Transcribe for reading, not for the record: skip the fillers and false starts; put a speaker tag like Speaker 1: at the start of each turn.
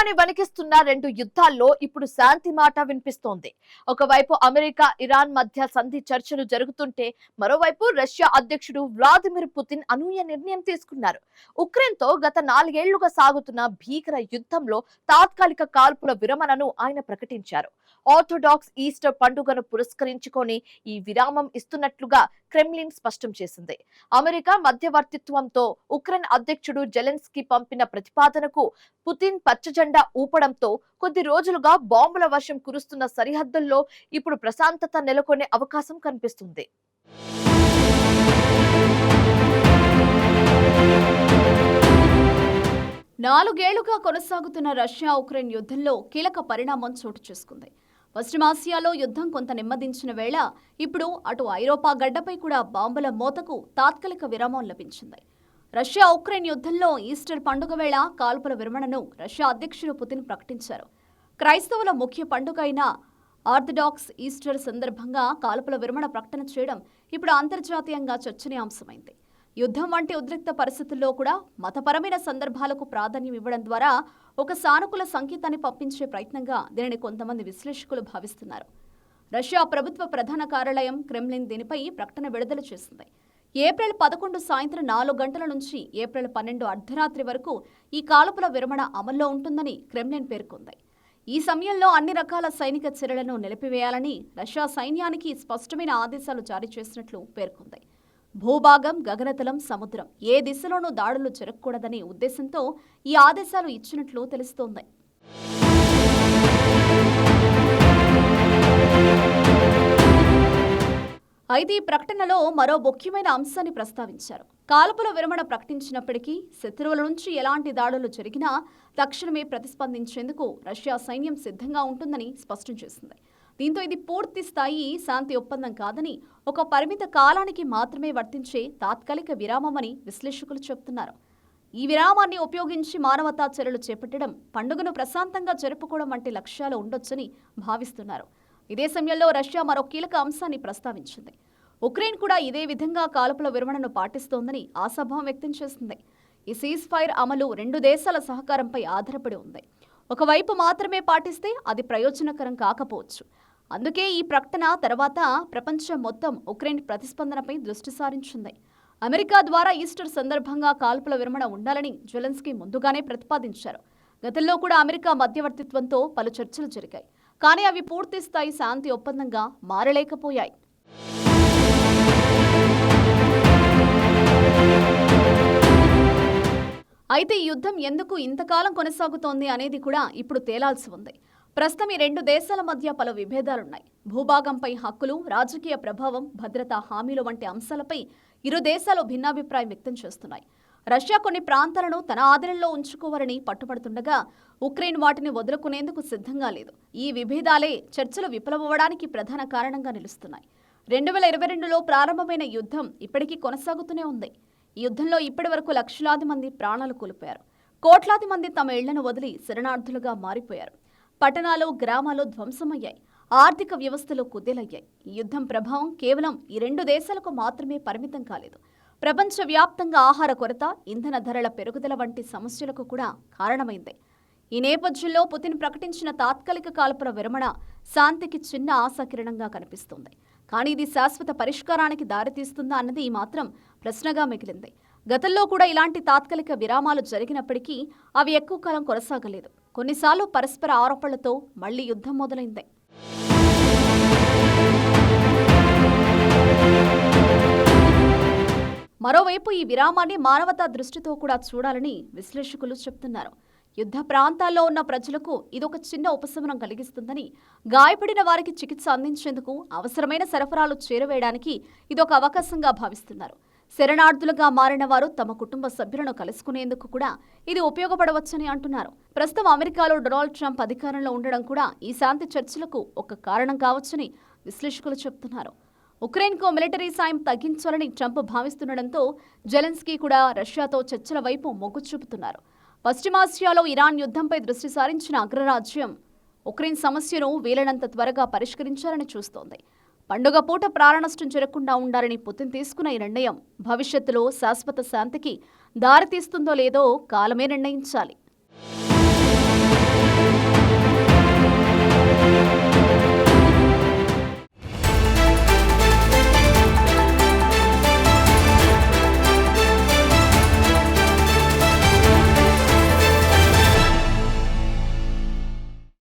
Speaker 1: ప్రపంచాన్ని వణికిస్తున్న రెండు యుద్ధాల్లో ఇప్పుడు శాంతి మాట వినిపిస్తోంది. ఒకవైపు అమెరికా ఇరాన్ మధ్య సంధి చర్చలు జరుగుతుంటే మరోవైపు రష్యా అధ్యక్షుడు వ్లాదిమిర్ పుతిన్ అనూహ్య నిర్ణయం తీసుకున్నారు. ఉక్రెయిన్ తో గత 4 ఏళ్లుగా సాగుతున్న భీకర యుద్ధంలో తాత్కాలిక కాల్పుల విరమణను ఆయన ప్రకటించారు. ఆర్థోడాక్స్ ఈస్టర్ పండుగను పురస్కరించుకొని ఈ విరామం ఇస్తున్నట్లుగా క్రెమ్లిన్ స్పష్టం చేసింది. అమెరికా మధ్యవర్తిత్వంతో ఉక్రెయిన్ అధ్యక్షుడు జెలెన్స్కీ పంపిన ప్రతిపాదనకు పుతిన్ పచ్చజెండా ఊపడంతో కొద్ది రోజులుగా బాంబుల వర్షం కురుస్తున్న సరిహద్దుల్లో ఇప్పుడు ప్రశాంతత నెలకొనే అవకాశం కనిపిస్తుంది.
Speaker 2: నాలుగేళ్లుగా కొనసాగుతున్న రష్యా ఉక్రెయిన్ యుద్ధంలో కీలక పరిణామం చోటు చేసుకుంది. పశ్చిమాసియాలో యుద్ధం కొంత నెమ్మదించిన వేళ ఇప్పుడు అటు ఐరోపా గడ్డపై కూడా బాంబుల మోతకు తాత్కాలిక విరామం లభించింది. రష్యా ఉక్రెయిన్ యుద్ధంలో ఈస్టర్ పండుగ వేళ కాల్పుల విరమణను రష్యా అధ్యక్షుడు పుతిన్ ప్రకటించారు. క్రైస్తవుల ముఖ్య పండుగ అయిన ఆర్థడాక్స్ ఈస్టర్ సందర్భంగా కాల్పుల విరమణ ప్రకటన చేయడం ఇప్పుడు అంతర్జాతీయంగా చర్చనీయాంశమైంది. యుద్ధం వంటి ఉద్రిక్త పరిస్థితుల్లో కూడా మతపరమైన సందర్భాలకు ప్రాధాన్యం ఇవ్వడం ద్వారా ఒక సానుకూల సంకేతాన్ని పంపించే ప్రయత్నంగా దీనిని కొంతమంది విశ్లేషకులు భావిస్తున్నారు. రష్యా ప్రభుత్వ ప్రధాన కార్యాలయం క్రెమ్లిన్ దీనిపై ప్రకటన విడుదల చేసింది. ఏప్రిల్ 11 సాయంత్రం 4 గంటల నుంచి ఏప్రిల్ 12 అర్ధరాత్రి వరకు ఈ కాల్పుల విరమణ అమల్లో ఉంటుందని క్రెమ్లిన్ పేర్కొంది. ఈ సమయంలో అన్ని రకాల సైనిక చర్యలను నిలిపివేయాలని రష్యా సైన్యానికి స్పష్టమైన ఆదేశాలు జారీ చేసినట్లు పేర్కొంది. భూభాగం, గగనతలం, సముద్రం ఏ దిశలోనూ దాడులు జరగకూడదనే ఉద్దేశంతో ఈ ఆదేశాలు ఇచ్చినట్లు తెలుస్తోంది. అయితే ఈ ప్రకటనలో మరో ముఖ్యమైన అంశాన్ని ప్రస్తావించారు. కాల్పుల విరమణ ప్రకటించినప్పటికీ శత్రువుల నుంచి ఎలాంటి దాడులు జరిగినా తక్షణమే ప్రతిస్పందించేందుకు రష్యా సైన్యం సిద్ధంగా ఉంటుందని స్పష్టం చేసింది. దీంతో ఇది పూర్తి స్థాయి శాంతి ఒప్పందం కాదని, ఒక పరిమిత కాలానికి మాత్రమే వర్తించే తాత్కాలిక విరామమని విశ్లేషకులు చెబుతున్నారు. ఈ విరామాన్ని ఉపయోగించి మానవతా చర్యలు చేపట్టడం, పండుగను ప్రశాంతంగా జరుపుకోవడం వంటి లక్ష్యాలు ఉండొచ్చని భావిస్తున్నారు. ఇదే సమయంలో రష్యా మరో కీలక అంశాన్ని ప్రస్తావించింది. ఉక్రెయిన్ కూడా ఇదే విధంగా కాల్పుల విరమణను పాటిస్తోందని ఆశాభావం వ్యక్తం చేసింది. ఈ సీజ్ ఫైర్ అమలు రెండు దేశాల సహకారంపై ఆధారపడి ఉంది. ఒకవైపు మాత్రమే పాటిస్తే అది ప్రయోజనకరం కాకపోవచ్చు. అందుకే ఈ ప్రకటన తర్వాత ప్రపంచం మొత్తం ఉక్రెయిన్ ప్రతిస్పందనపై దృష్టి సారించింది. అమెరికా ద్వారా ఈస్టర్ సందర్భంగా కాల్పుల విరమణ ఉండాలని జెలెన్స్కీ ముందుగానే ప్రతిపాదించారు. గతంలో కూడా అమెరికా మధ్యవర్తిత్వంతో పలు చర్చలు జరిగాయి. కానీ అవి పూర్తి స్థాయి శాంతి ఒప్పందంగా మారలేకపోయాయి. అయితే ఈ యుద్ధం ఎందుకు ఇంతకాలం కొనసాగుతోంది అనేది కూడా ఇప్పుడు తేలాల్సి ఉంది. ప్రస్తుతం ఈ రెండు దేశాల మధ్య పలు విభేదాలున్నాయి. భూభాగంపై హక్కులు, రాజకీయ ప్రభావం, భద్రతా హామీలు వంటి అంశాలపై ఇరు దేశాలు భిన్నాభిప్రాయం వ్యక్తం చేస్తున్నాయి. రష్యా కొన్ని ప్రాంతాలను తన ఆధీనంలో ఉంచుకోవాలని పట్టుబడుతుండగా ఉక్రెయిన్ వాటిని వదులుకునేందుకు సిద్ధంగా లేదు. ఈ విభేదాలే చర్చలు విఫలమవ్వడానికి ప్రధాన కారణంగా నిలుస్తున్నాయి. 2022లో ప్రారంభమైన యుద్ధం ఇప్పటికీ కొనసాగుతూనే ఉంది. ఈ యుద్ధంలో ఇప్పటి వరకు లక్షలాది మంది ప్రాణాలు కోల్పోయారు. కోట్లాది మంది తమ ఇళ్లను వదిలి శరణార్థులుగా మారిపోయారు. పట్టణాలు, గ్రామాలు ధ్వంసమయ్యాయి. ఆర్థిక వ్యవస్థలు కుదేలయ్యాయి. ఈ యుద్ధం ప్రభావం కేవలం ఈ రెండు దేశాలకు మాత్రమే పరిమితం కాలేదు. ప్రపంచవ్యాప్తంగా ఆహార కొరత, ఇంధన ధరల పెరుగుదల వంటి సమస్యలకు కూడా కారణమైంది. ఈ నేపథ్యంలో పుతిన్ ప్రకటించిన తాత్కాలిక కాల్పుల విరమణ శాంతికి చిన్న ఆశాకిరణంగా కనిపిస్తోంది. కానీ ఇది శాశ్వత పరిష్కారానికి దారితీస్తుందా అన్నది మాత్రం ప్రశ్నగా మిగిలింది. గతంలో కూడా ఇలాంటి తాత్కాలిక విరామాలు జరిగినప్పటికీ అవి ఎక్కువ కాలం కొనసాగలేదు. కొన్నిసార్లు పరస్పర ఆరోపణలతో మళ్లీ యుద్ధం మొదలైంది. మరోవైపు ఈ విరామాన్ని మానవతా దృష్టితో కూడా చూడాలని విశ్లేషకులు చెబుతున్నారు. యుద్ధ ప్రాంతాల్లో ఉన్న ప్రజలకు ఇదొక చిన్న ఉపశమనం కలిగిస్తుందని, గాయపడిన వారికి చికిత్స అందించేందుకు అవసరమైన సరఫరాలు చేరవేయడానికి ఇదొక అవకాశంగా భావిస్తున్నారు. శరణార్థులుగా మారిన వారు తమ కుటుంబ సభ్యులను కలుసుకునేందుకు కూడా ఇది ఉపయోగపడవచ్చని అంటున్నారు. ప్రస్తుతం అమెరికాలో డొనాల్డ్ ట్రంప్ అధికారంలో ఉండడం కూడా ఈ శాంతి చర్చలకు ఒక కారణం కావచ్చని విశ్లేషకులు చెబుతున్నారు. ఉక్రెయిన్కు మిలిటరీ సాయం తగ్గించాలని ట్రంప్ భావిస్తుండటంతో జెలెన్స్కీ కూడా రష్యాతో చర్చల వైపు మొగ్గు చూపుతున్నారు. పశ్చిమాసియాలో ఇరాన్ యుద్ధంపై దృష్టి సారించిన అగ్రరాజ్యం ఉక్రెయిన్ సమస్యను వీలైనంత త్వరగా పరిష్కరించాలని చూస్తోంది. పండుగ పూట ప్రాణనష్టం జరగకుండా ఉండాలని పుతిన్ తీసుకున్న ఈ నిర్ణయం భవిష్యత్తులో శాశ్వత శాంతికి దారితీస్తుందో లేదో కాలమే నిర్ణయించాలి.